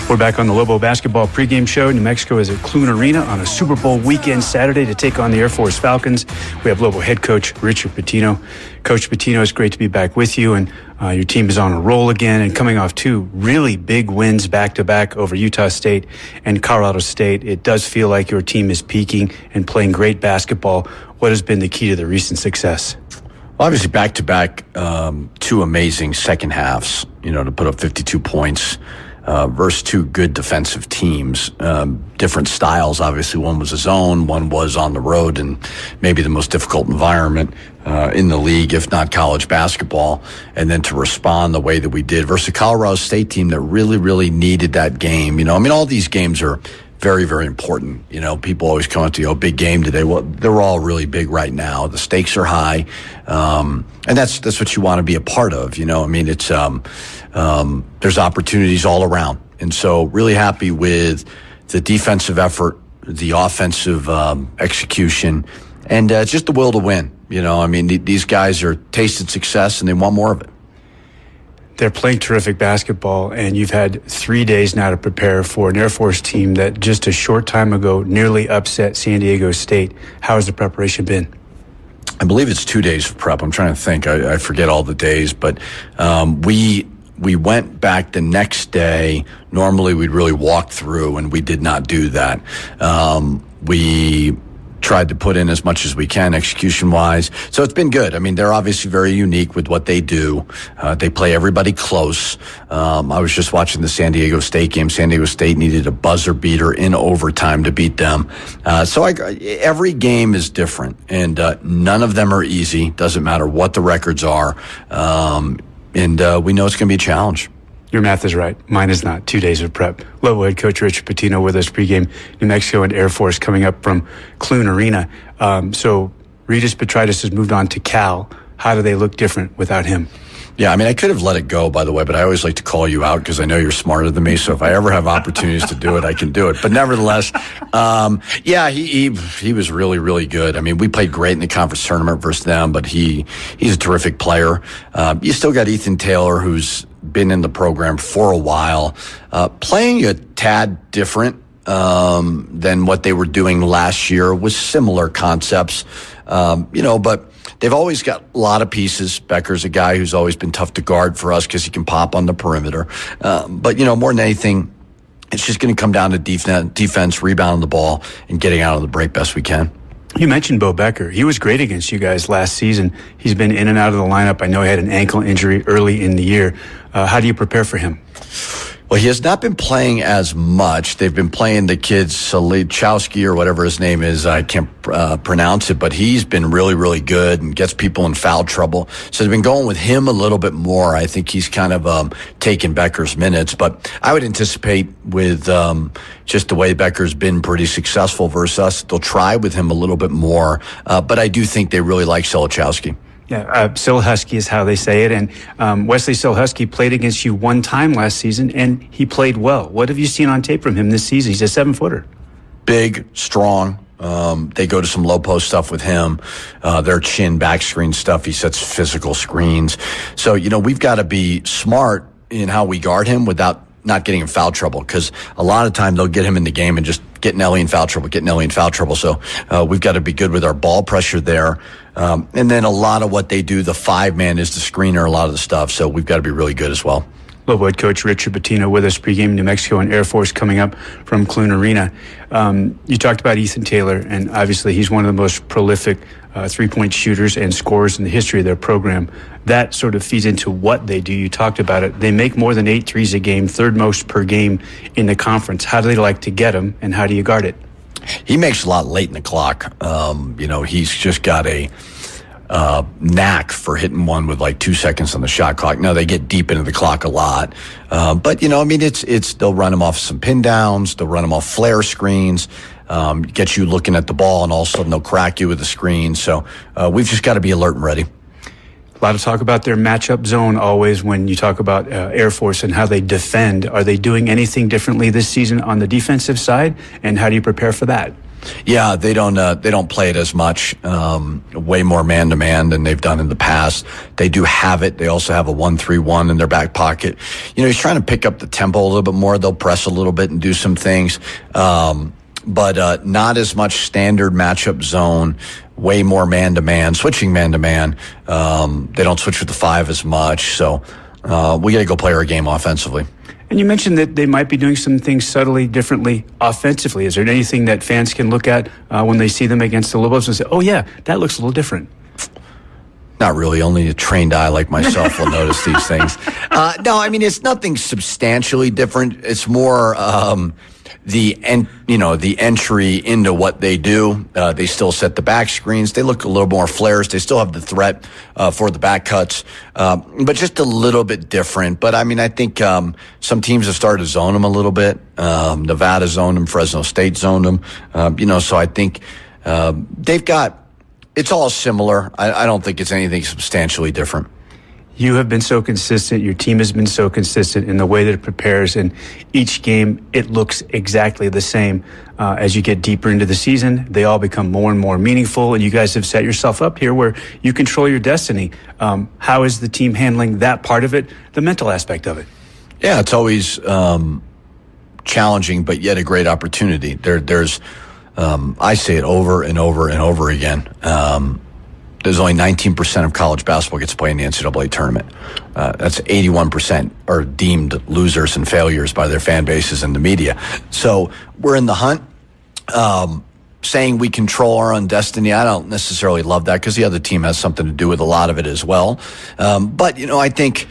We're back on the Lobo basketball pregame show. New Mexico is at Clune Arena on a Super Bowl weekend Saturday to take on the Air Force Falcons. We have Lobo head coach Richard Pitino. Coach Pitino, it's great to be back with you, and your team is on a roll again and coming off two really big wins back-to-back over Utah State and Colorado State. It does feel like your team is peaking and playing great basketball. What has been the key to the recent success? Obviously, back-to-back, two amazing second halves, to put up 52 points. Versus two good defensive teams, different styles. Obviously, one was a zone, one was on the road, and maybe the most difficult environment in the league, if not college basketball. And then to respond the way that we did versus a Colorado State team that really, really needed that game. All these games are very, very important. People always come up to big game today. Well, they're all really big right now. The stakes are high, and that's what you want to be a part of. It's there's opportunities all around, and so really happy with the defensive effort, the offensive execution, and just the will to win. These guys are tasting success, and they want more of it. They're playing terrific basketball, and you've had 3 days now to prepare for an Air Force team that just a short time ago nearly upset San Diego State. How has the preparation been? I believe it's 2 days of prep. I'm trying to think. I forget all the days, but we went back the next day. Normally we'd really walk through, and we did not do that. We tried to put in as much as we can execution-wise. So it's been good. They're obviously very unique with what they do. They play everybody close. I was just watching the San Diego State game. San Diego State needed a buzzer beater in overtime to beat them. Every game is different, and none of them are easy. Doesn't matter what the records are. And we know it's going to be a challenge. Your math is right. Mine is not. 2 days of prep. Lobo head coach Richard Pitino with us pregame. New Mexico and Air Force coming up from Clune Arena. So Regis Petritis has moved on to Cal. How do they look different without him? Yeah, I could have let it go, by the way, but I always like to call you out because I know you're smarter than me. So if I ever have opportunities to do it, I can do it. But nevertheless, he was really, really good. We played great in the conference tournament versus them, but he's a terrific player. You still got Ethan Taylor, who's been in the program for a while, playing a tad different than what they were doing last year with similar concepts, but they've always got a lot of pieces. Becker's a guy who's always been tough to guard for us because he can pop on the perimeter. But more than anything, it's just going to come down to defense, rebounding the ball, and getting out of the break best we can. You mentioned Bo Becker. He was great against you guys last season. He's been in and out of the lineup. I know he had an ankle injury early in the year. How do you prepare for him? Well, he has not been playing as much. They've been playing the kid, Solichowski or whatever his name is. I can't pronounce it, but he's been really, really good and gets people in foul trouble. So they've been going with him a little bit more. I think he's kind of taking Becker's minutes. But I would anticipate with just the way Becker's been pretty successful versus us, they'll try with him a little bit more. But I do think they really like Solichowski. Yeah, Silhusky is how they say it. And Wesley Silhusky played against you one time last season, and he played well. What have you seen on tape from him this season? He's a 7-footer. Big, strong. They go to some low post stuff with him. Their chin back screen stuff. He sets physical screens. So, we've got to be smart in how we guard him without not getting in foul trouble, because a lot of time they'll get him in the game and just get Nelly in foul trouble, So we've got to be good with our ball pressure there. And then a lot of what they do, the 5-man is the screener, a lot of the stuff. So we've got to be really good as well. Lobo head coach Richard Pitino with us pregame. New Mexico and Air Force coming up from Clune Arena. You talked about Ethan Taylor, and obviously he's one of the most prolific three-point shooters and scorers in the history of their program. That sort of feeds into what they do. You talked about it. They make more than 8 threes a game, third most per game in the conference. How do they like to get them, and how do you guard it? He makes a lot late in the clock. He's just got a knack for hitting one with like 2 seconds on the shot clock. Now they get deep into the clock a lot, but it's they'll run him off some pin downs, they'll run him off flare screens, get you looking at the ball, and all of a sudden they'll crack you with the screen. So we've just got to be alert and ready. A lot of talk about their matchup zone always when you talk about Air Force and how they defend. Are they doing anything differently this season on the defensive side, and how do you prepare for that? Yeah, they don't play it as much. Way more man-to-man than they've done in the past. They do have it. They also have a 1-3-1 in their back pocket. He's trying to pick up the tempo a little bit more. They'll press a little bit and do some things. But not as much standard matchup zone, way more man-to-man, switching man-to-man. They don't switch with the 5 as much. So we got to go play our game offensively. And you mentioned that they might be doing some things subtly differently offensively. Is there anything that fans can look at when they see them against the Lobos and say, oh, yeah, that looks a little different? Not really. Only a trained eye like myself will notice these things. No, I mean, it's nothing substantially different. It's more the entry into what they do. They still set the back screens. They look a little more flares. They still have the threat for the back cuts, but just a little bit different. But I mean, I think some teams have started to zone them a little bit. Nevada zoned them. Fresno State zoned them. So I think they've got. It's all similar. I don't think it's anything substantially different. You have been so consistent. Your team has been so consistent in the way that it prepares. And each game, it looks exactly the same. As you get deeper into the season, they all become more and more meaningful. And you guys have set yourself up here where you control your destiny. How is the team handling that part of it, the mental aspect of it? Yeah, it's always challenging, but yet a great opportunity. There's I say it over and over and over again. There's only 19% of college basketball gets played in the NCAA tournament. That's 81% are deemed losers and failures by their fan bases and the media. So we're in the hunt. Saying we control our own destiny, I don't necessarily love that because the other team has something to do with a lot of it as well. But I think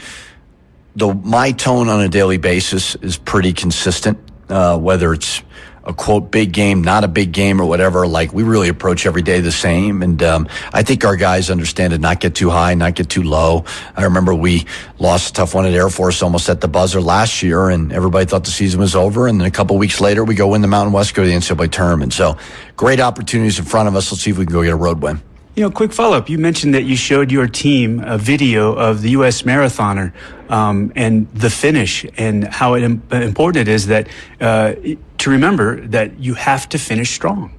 my tone on a daily basis is pretty consistent, whether it's a quote big game, not a big game or whatever. Like we really approach every day the same. And I think our guys understand to not get too high, not get too low. I remember we lost a tough one at Air Force almost at the buzzer last year and everybody thought the season was over. And then a couple weeks later, we go win the Mountain West, go to the NCAA tournament. So great opportunities in front of us. Let's see if we can go get a road win. Quick follow-up. You mentioned that you showed your team a video of the U.S. marathoner and the finish and how important it is that to remember that you have to finish strong.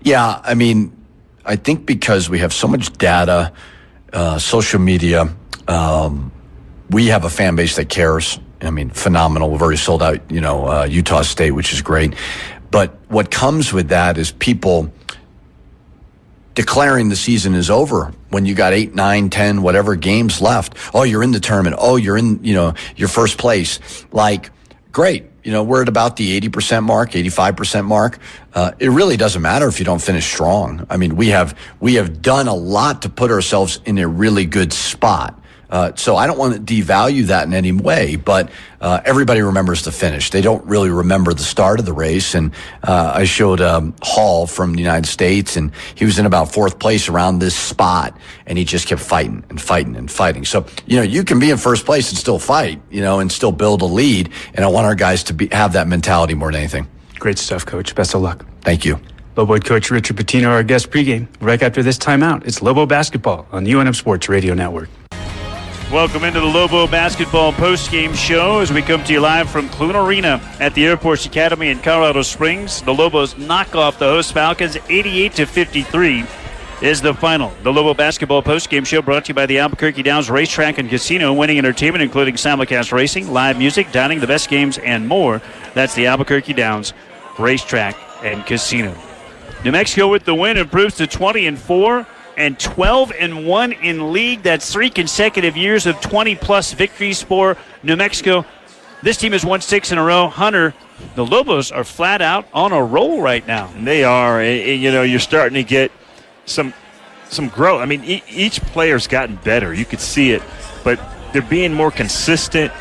Yeah, I mean, I think because we have so much data, social media, we have a fan base that cares. I mean, phenomenal. We've already sold out, Utah State, which is great. But what comes with that is people declaring the season is over when you got 8, 9, 10, whatever games left. Oh, you're in the tournament. Oh, you're in, your first place. Like, great. We're at about the 80% mark, 85% mark. It really doesn't matter if you don't finish strong. I mean, we have done a lot to put ourselves in a really good spot. So I don't want to devalue that in any way, but everybody remembers the finish. They don't really remember the start of the race. And I showed Hall from the United States, and he was in about 4th place around this spot, and he just kept fighting and fighting and fighting. So, you can be in first place and still fight, and still build a lead. And I want our guys to have that mentality more than anything. Great stuff, Coach. Best of luck. Thank you. Lobo head coach Richard Pitino, our guest pregame. Right after this timeout, it's Lobo Basketball on the UNM Sports Radio Network. Welcome into the Lobo Basketball postgame show as we come to you live from Clune Arena at the Air Force Academy in Colorado Springs. The Lobos knock off the host Falcons 88-53 is the final. The Lobo Basketball postgame show brought to you by the Albuquerque Downs Racetrack and Casino, winning entertainment including simulcast racing, live music, dining, the best games, and more. That's the Albuquerque Downs Racetrack and Casino. New Mexico with the win improves to 20-4. And 12-1 in league. That's 3 consecutive years of 20-plus victories for New Mexico. This team has won 6 in a row. Hunter, the Lobos are flat out on a roll right now. And they are. You're starting to get some growth. I mean, each player's gotten better. You could see it. But they're being more consistent,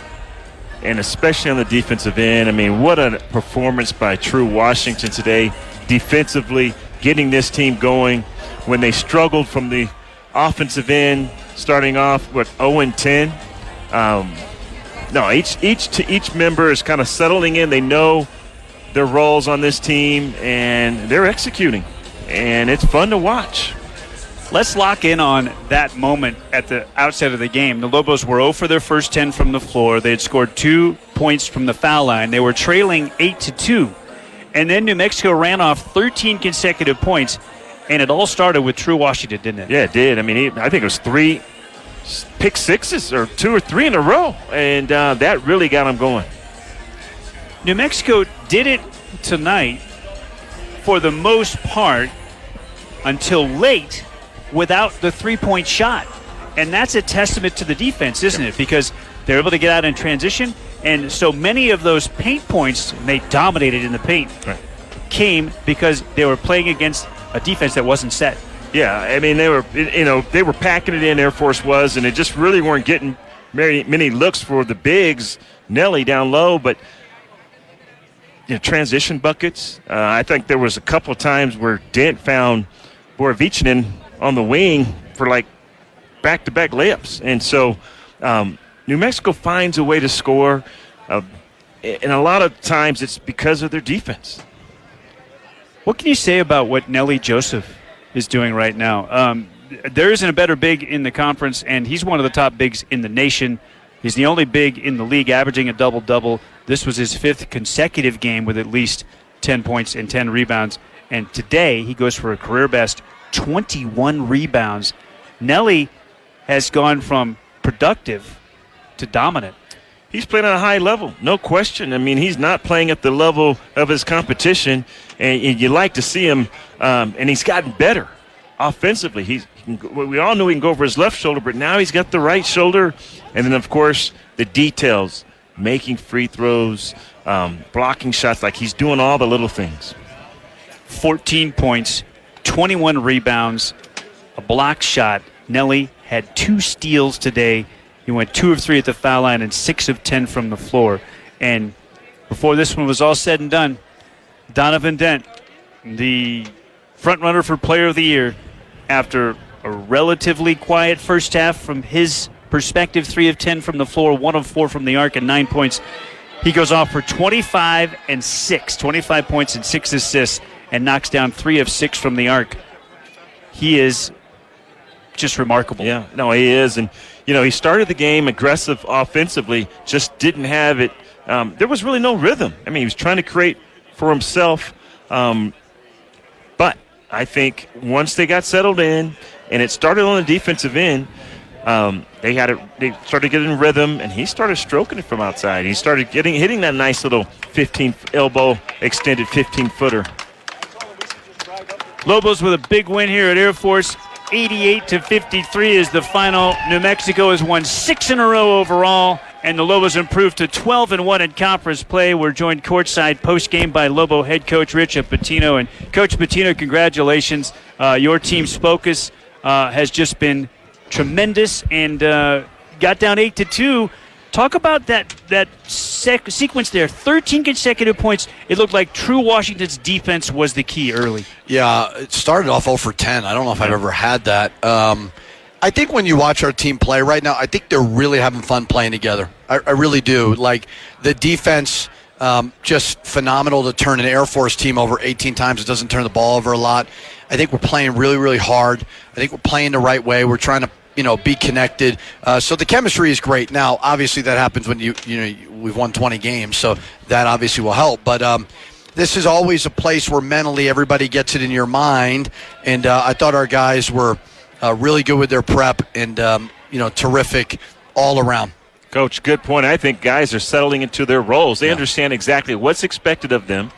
and especially on the defensive end. I mean, what a performance by True Washington today. Defensively, getting this team going. When they struggled from the offensive end, starting off with 0-10. Each member is kind of settling in. They know their roles on this team, and they're executing. And it's fun to watch. Let's lock in on that moment at the outset of the game. The Lobos were 0 for their first 10 from the floor. They had scored 2 points from the foul line. They were trailing 8-2. And then New Mexico ran off 13 consecutive points, and it all started with True Washington, didn't it? Yeah, it did. I mean, I think it was 3 pick sixes or 2 or 3 in a row, and that really got them going. New Mexico did it tonight for the most part until late without the three-point shot. And that's a testament to the defense, isn't it? Because they're able to get out in transition, and so many of those paint points, and they dominated in the paint, came because they were playing against a defense that wasn't set. Yeah, I mean, they were packing it in, Air Force was, and they just really weren't getting many looks for the bigs, Nelly down low, but transition buckets. I think there was a couple of times where Dent found Borovichinen on the wing for like back-to-back layups. And so New Mexico finds a way to score, and a lot of times it's because of their defense. What can you say about what Nelly Joseph is doing right now? There isn't a better big in the conference, and he's one of the top bigs in the nation. He's the only big in the league averaging a double-double. This was his 5th consecutive game with at least 10 points and 10 rebounds. And today he goes for a career-best 21 rebounds. Nelly has gone from productive to dominant. He's playing at a high level, no question. I mean, he's not playing at the level of his competition, and you like to see him, and he's gotten better offensively. We all knew he can go over his left shoulder, but now he's got the right shoulder. And then, of course, the details, making free throws, blocking shots, like he's doing all the little things. 14 points, 21 rebounds, a block shot. Nelly had 2 steals today. He went 2 of 3 at the foul line and 6 of 10 from the floor. And before this one was all said and done, Donovan Dent, the front runner for Player of the Year, after a relatively quiet first half from his perspective, 3 of 10 from the floor, 1 of 4 from the arc, and 9 points. He goes off for 25 and 6, 25 points and 6 assists, and knocks down 3 of 6 from the arc. He is just remarkable. Yeah, no, he is. And, he started the game aggressive offensively, just didn't have it. There was really no rhythm. I mean, he was trying to create for himself. But I think once they got settled in, and it started on the defensive end, they started getting rhythm, and he started stroking it from outside. He started hitting that nice little 15 elbow extended 15-footer. Lobos with a big win here at Air Force. 88-53 is the final. New Mexico has won 6 in a row overall, and the Lobos improved to 12-1 in conference play. We're joined courtside post-game by Lobo head coach Rich Pitino. And Coach Pitino, congratulations. Your team's focus has just been tremendous and got down 8-2. Talk about that sequence there. 13 consecutive points. It looked like True Washington's defense was the key early. Yeah, it started off 0 for 10. I don't know if I've ever had that. I think when you watch our team play right now, I think they're really having fun playing together. I really do. Like, the defense, just phenomenal to turn an Air Force team over 18 times. It doesn't turn the ball over a lot. I think we're playing really, really hard. I think we're playing the right way. We're trying to be connected. So the chemistry is great. Now, obviously, that happens when we've won 20 games, so that obviously will help. But this is always a place where mentally everybody gets it in your mind, and I thought our guys were really good with their prep and terrific all around. Coach, good point. I think guys are settling into their roles. They understand exactly what's expected of them,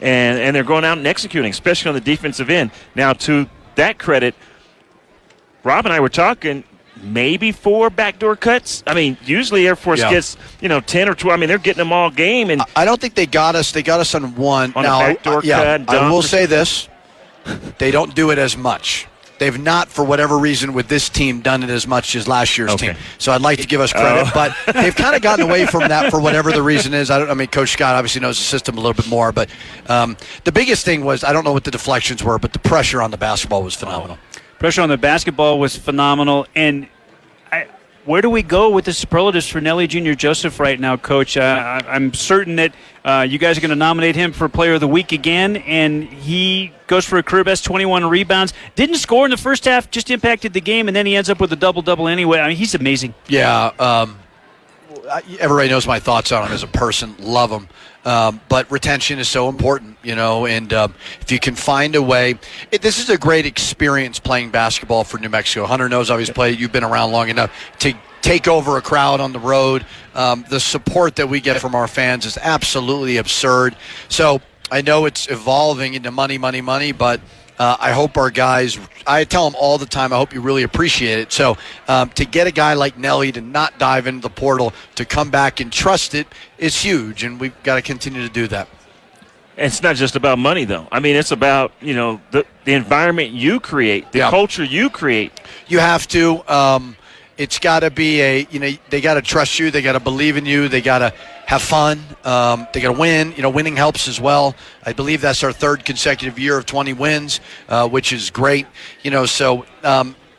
and they're going out and executing, especially on the defensive end. Now, to that credit, Rob and I were talking, maybe 4 backdoor cuts. I mean, usually Air Force gets 10 or 12. I mean, they're getting them all game. And I don't think they got us. They got us on 1. On a backdoor cut. I will say this: they don't do it as much. They've not, for whatever reason, with this team, done it as much as last year's team. So I'd like to give us credit, but they've kind of gotten away from that for whatever the reason is. I mean, Coach Scott obviously knows the system a little bit more, but the biggest thing was, I don't know what the deflections were, but the pressure on the basketball was phenomenal. Pressure on the basketball was phenomenal. And where do we go with the superlatives for Nelly Jr. Joseph right now, Coach? I'm certain that you guys are going to nominate him for Player of the Week again, and he goes for a career-best 21 rebounds. Didn't score in the first half, just impacted the game, and then he ends up with a double-double anyway. I mean, he's amazing. Yeah, everybody knows my thoughts on him as a person. Love him. But retention is so important, and if you can find a way, this is a great experience playing basketball for New Mexico. Hunter knows I've always played. You've been around long enough to take over a crowd on the road. The support that we get from our fans is absolutely absurd. So I know it's evolving into money, but I hope our guys, I tell them all the time, I hope you really appreciate it. So to get a guy like Nelly to not dive into the portal, to come back and trust it, is huge, and we've got to continue to do that. It's not just about money, though. I mean, it's about, the environment you create, the culture you create. You have to. It's got to be they got to trust you. They got to believe in you. They got to have fun. They got to win. Winning helps as well. I believe that's our third consecutive year of 20 wins, which is great. So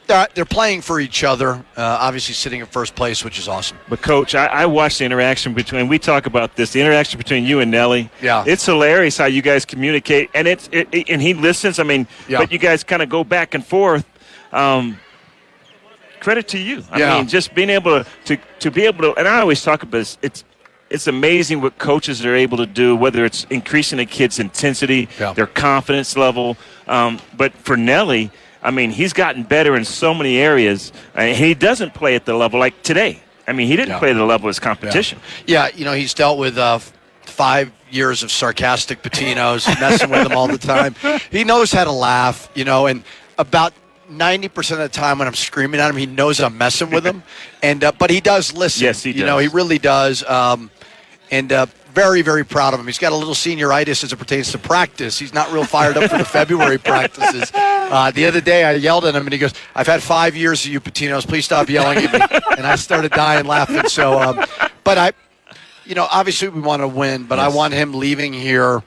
they're playing for each other, obviously sitting in first place, which is awesome. But, Coach, I watched the interaction we talk about this, the interaction between you and Nelly. Yeah. It's hilarious how you guys communicate, and and he listens. But you guys kind of go back and forth. Credit to you. I mean, just being able to be able to, and I always talk about this, it's amazing what coaches are able to do, whether it's increasing a kid's intensity, their confidence level. But for Nelly, he's gotten better in so many areas. He doesn't play at the level like today. He didn't play at the level of his competition. Yeah, he's dealt with 5 years of sarcastic Patinos, messing with him all the time. He knows how to laugh, and about 90% of the time when I'm screaming at him, he knows I'm messing with him, but he does listen. Yes, he does. He really does, and very, very proud of him. He's got a little senioritis as it pertains to practice. He's not real fired up for the February practices. The other day I yelled at him, and he goes, "I've had 5 years of you, Patinos. Please stop yelling at me." And I started dying laughing. So, but obviously we want to win, but I want him leaving here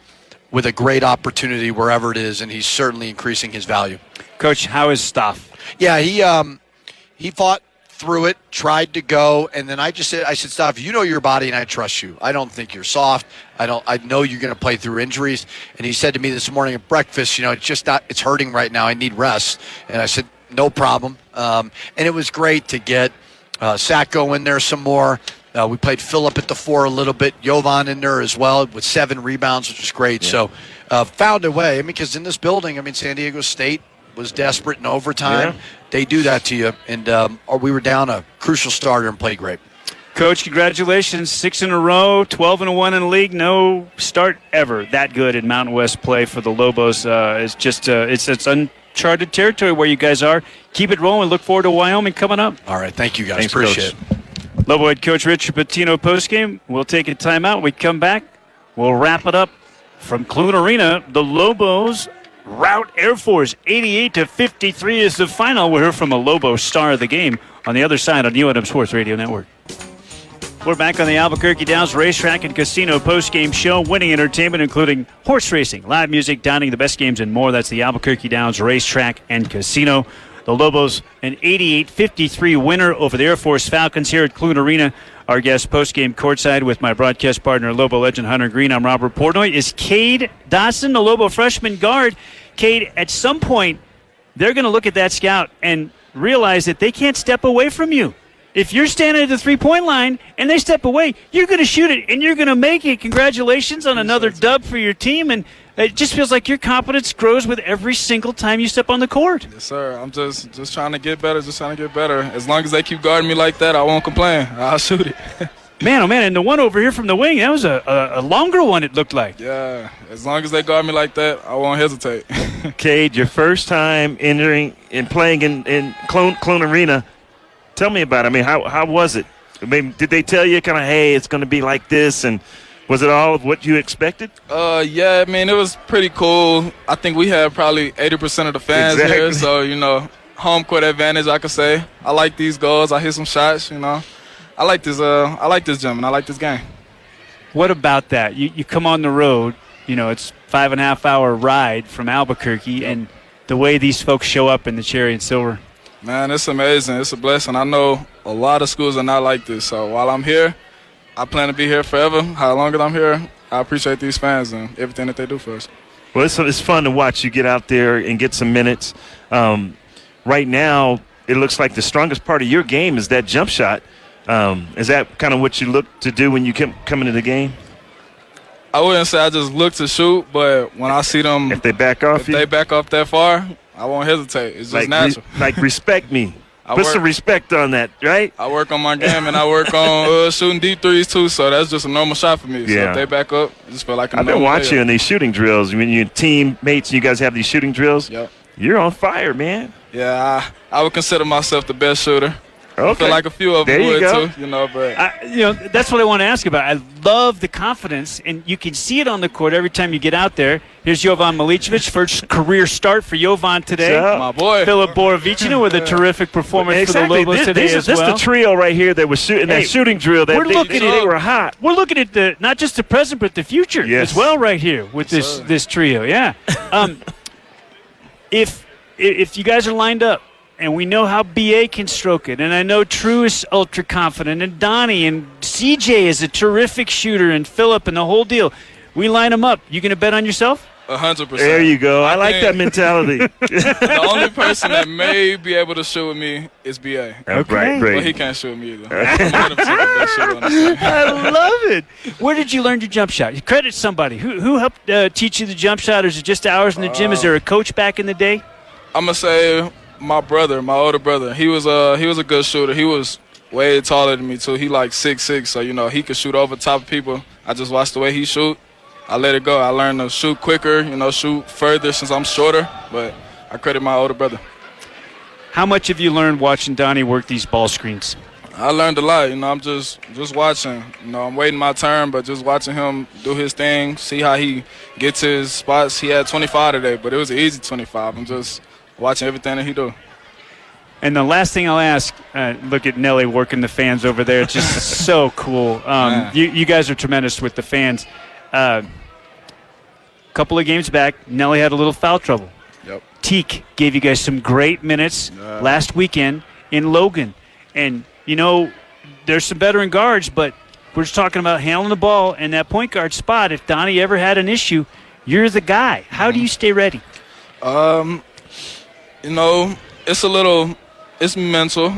with a great opportunity wherever it is, and he's certainly increasing his value. Coach, how is Stoff? Yeah, he fought through it, tried to go, and then I said, Stoff, you know your body, and I trust you. I don't think you're soft. I know you're going to play through injuries. And he said to me this morning at breakfast, it's just not, it's hurting right now. I need rest. And I said, no problem. And it was great to get Sacco in there some more. We played Phillip at the 4 a little bit, Jovan in there as well with 7 rebounds, which was great. Yeah. So found a way. because in this building, San Diego State was desperate in overtime. Yeah. They do that to you, and we were down a crucial starter and played great. Coach, congratulations. 6 in a row, 12-1 in the league. No start ever that good in Mountain West play for the Lobos. It's just it's uncharted territory where you guys are. Keep it rolling. Look forward to Wyoming coming up. All right. Thank you, guys. Thanks, appreciate Coach. it. Lobo head coach Richard Pitino postgame. We'll take a timeout. We come back. We'll wrap it up from Clune Arena. The Lobos rout Air Force 88-53 is the final. We'll hear from a Lobo star of the game on the other side on UNM Sports Radio Network. We're back on the Albuquerque Downs Racetrack and Casino postgame show. Winning entertainment, including horse racing, live music, dining, the best games, and more. That's the Albuquerque Downs Racetrack and Casino. The Lobos, an 88-53 winner over the Air Force Falcons here at Clune Arena. Our guest postgame courtside with my broadcast partner, Lobo legend Hunter Green. I'm Robert Portnoy. Is Cade Dawson, the Lobo freshman guard. Cade, at some point, they're going to look at that scout and realize that they can't step away from you. If you're standing at the three-point line and they step away, you're going to shoot it and you're going to make it. Congratulations on another dub for your team. And it just feels like your confidence grows with every single time you step on the court. Yes, sir. I'm just trying to get better, As long as they keep guarding me like that, I won't complain. I'll shoot it. Man, oh, man. And the one over here from the wing, that was a longer one, it looked like. Yeah. As long as they guard me like that, I won't hesitate. Cade, your first time entering and playing in Clune Arena. Tell me about it. How was it? Did they tell you kind of, hey, it's going to be like this, and was it all of what you expected? Yeah, it was pretty cool. I think we had probably 80% of the fans here, so, home court advantage, I could say. I like these goals. I hit some shots, I like this gym, and I like this game. What about that? You come on the road, it's 5.5 hour ride from Albuquerque, and the way these folks show up in the cherry and silver. Man, it's amazing. It's a blessing. I know a lot of schools are not like this. So while I'm here, I plan to be here forever. How long as I'm here, I appreciate these fans and everything that they do for us. Well, it's fun to watch you get out there and get some minutes. Right now, it looks like the strongest part of your game is that jump shot. Is that kind of what you look to do when you come into the game? I wouldn't say I just look to shoot, but when I see them, If they back off if they back up that far, I won't hesitate. It's just natural. Respect me. Put some respect on that, right? I work on my game, and I work on shooting deep threes, too, so that's just a normal shot for me. So if they back up, I just feel like I've been watching you in these shooting drills. When your teammates, you guys have these shooting drills, you're on fire, man. Yeah, I would consider myself the best shooter. Okay. I feel like a few of them would too, but that's what I want to ask about. I love the confidence, and you can see it on the court every time you get out there. Here's Jovan Milicevic, first career start for Jovan today. My boy. Filip Borovicina with a terrific performance for the Lobos today as well. This is the trio right here that was shooting that shooting drill. That they were hot. We're looking at not just the present, but the future as well right here with this trio. Yeah. If you guys are lined up, and we know how BA can stroke it, and I know True is ultra confident, and Donnie and CJ is a terrific shooter, and Philip and the whole deal. We line them up. You going to bet on yourself? 100%. There you go. I like that mentality. The only person that may be able to shoot with me is BA. Okay. Right. But he can't shoot with me either. I love it. Where did you learn your jump shot? You credit somebody. Who helped teach you the jump shot, or is it just hours in the gym? Is there a coach back in the day? I'm going to say my older brother. He was a good shooter. He was way taller than me, too. He like 6'6", so, he could shoot over top of people. I just watched the way he shoot. I let it go. I learned to shoot quicker, shoot further since I'm shorter, but I credit my older brother. How much have you learned watching Donnie work these ball screens? I learned a lot. I'm just watching. I'm waiting my turn, but just watching him do his thing, see how he gets his spots. He had 25 today, but it was an easy 25. I'm just watching everything that he do. And the last thing I'll ask, look at Nelly working the fans over there. It's just so cool. You guys are tremendous with the fans. Couple of games back, Nelly had a little foul trouble. Yep. Teak gave you guys some great minutes last weekend in Logan. And, there's some veteran guards, but we're just talking about handling the ball and that point guard spot. If Donnie ever had an issue, you're the guy. How do you stay ready? It's mental,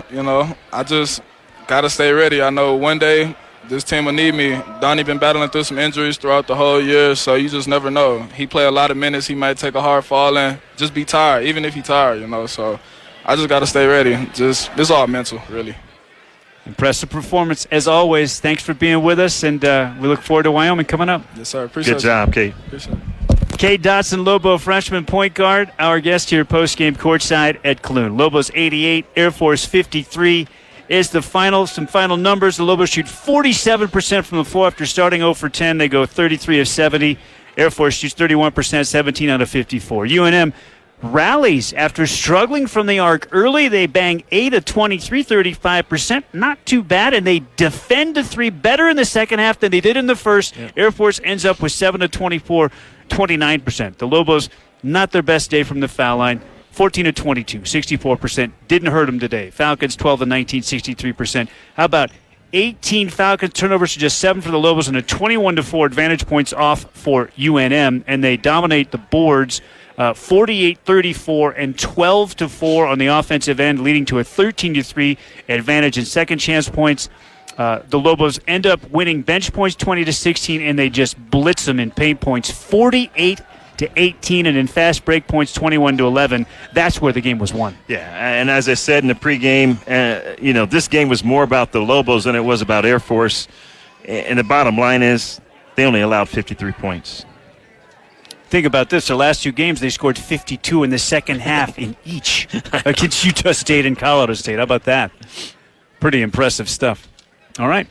I just got to stay ready. I know one day this team will need me. Donnie been battling through some injuries throughout the whole year, so you just never know. He play a lot of minutes. He might take a hard fall and just be tired, even if he tired, So I just got to stay ready. It's all mental, really. Impressive performance, as always. Thanks for being with us, and we look forward to Wyoming coming up. Yes, sir. Appreciate it. Good job, Kate. Appreciate it. Cade Dotson, Lobo freshman point guard, our guest here post-game courtside at Clune. Lobos 88, Air Force 53 is the final. Some final numbers. The Lobos shoot 47% from the floor after starting 0 for 10. They go 33 of 70. Air Force shoots 31%, 17 out of 54. UNM rallies after struggling from the arc early. They bang 8 of 23, 35%. Not too bad, and they defend the three better in the second half than they did in the first. Yeah. Air Force ends up with 7 of 24, 29%. The Lobos, not their best day from the foul line. 14 of 22, 64%. Didn't hurt them today. Falcons, 12 of 19, 63%. How about 18 Falcons turnovers to just 7 for the Lobos and a 21-4 advantage points off for UNM, and they dominate the boards 48-34 and 12-4 on the offensive end, leading to a 13-3 advantage in second chance points. The Lobos end up winning bench points 20-16, and they just blitz them in paint points 48-18, and in fast break points 21-11. That's where the game was won. Yeah, and as I said in the pregame, this game was more about the Lobos than it was about Air Force. And the bottom line is they only allowed 53 points. Think about this. Their last two games, they scored 52 in the second half in each against Utah State and Colorado State. How about that? Pretty impressive stuff. All right.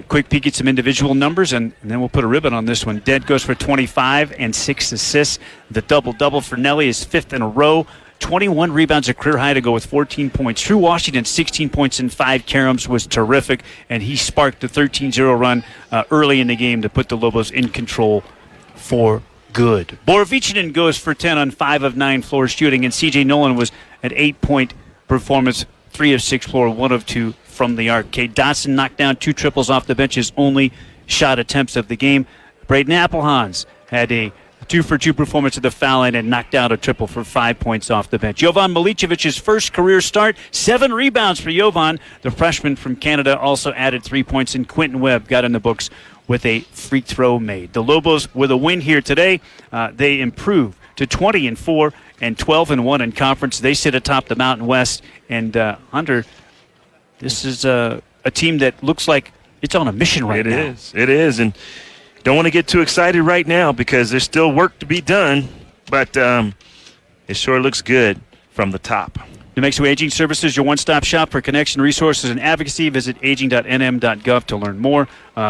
Quick peek at some individual numbers, and then we'll put a ribbon on this one. Dent goes for 25 and 6 assists. The double-double for Nelly is 5th in a row. 21 rebounds, a career high to go with 14 points. True Washington, 16 points and 5 caroms was terrific, and he sparked the 13-0 run early in the game to put the Lobos in control for good. Borovicina goes for 10 on 5 of 9 floor shooting, and C.J. Nolan was an 8-point performance, 3 of 6 floor, 1 of 2 from the arc. Cade Dotson knocked down 2 triples off the bench, his only shot attempts of the game. Braden Applehans had a 2-for-2 performance at the foul line and knocked down a triple for 5 points off the bench. Jovan Milicevic's first career start, 7 rebounds for Jovan. The freshman from Canada also added 3 points, and Quentin Webb got in the books with a free throw made. The Lobos with a win here today. They improve to 20-4 and 12-1 in conference. They sit atop the Mountain West. And Hunter, this is a team that looks like it's on a mission right now. It is. And don't want to get too excited right now because there's still work to be done. But it sure looks good from the top. New Mexico Aging Services, your one-stop shop for connection, resources, and advocacy. Visit aging.nm.gov to learn more.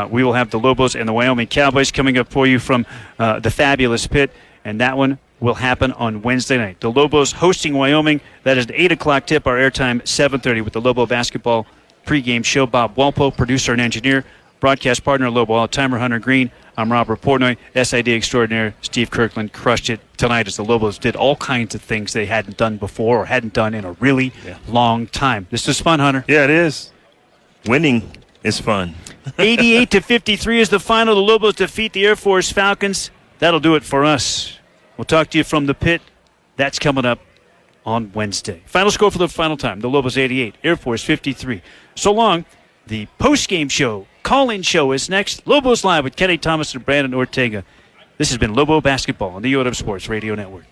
We will have the Lobos and the Wyoming Cowboys coming up for you from the fabulous pit, and that one will happen on Wednesday night. The Lobos hosting Wyoming. That is an 8 o'clock tip. Our airtime 7:30 with the Lobo basketball pregame show. Bob Walpo, producer and engineer. Broadcast partner, Lobo all-timer Hunter Green. I'm Robert Portnoy, SID extraordinaire Steve Kirkland. Crushed it tonight as the Lobos did all kinds of things they hadn't done before or hadn't done in a really long time. This is fun, Hunter. Yeah, it is. Winning is fun. 88-53 is the final. The Lobos defeat the Air Force Falcons. That'll do it for us. We'll talk to you from the pit. That's coming up on Wednesday. Final score for the final time. The Lobos 88, Air Force 53. So long. The post-game show, call-in show is next. Lobos Live with Kenny Thomas and Brandon Ortega. This has been Lobo Basketball on the UNM Sports Radio Network.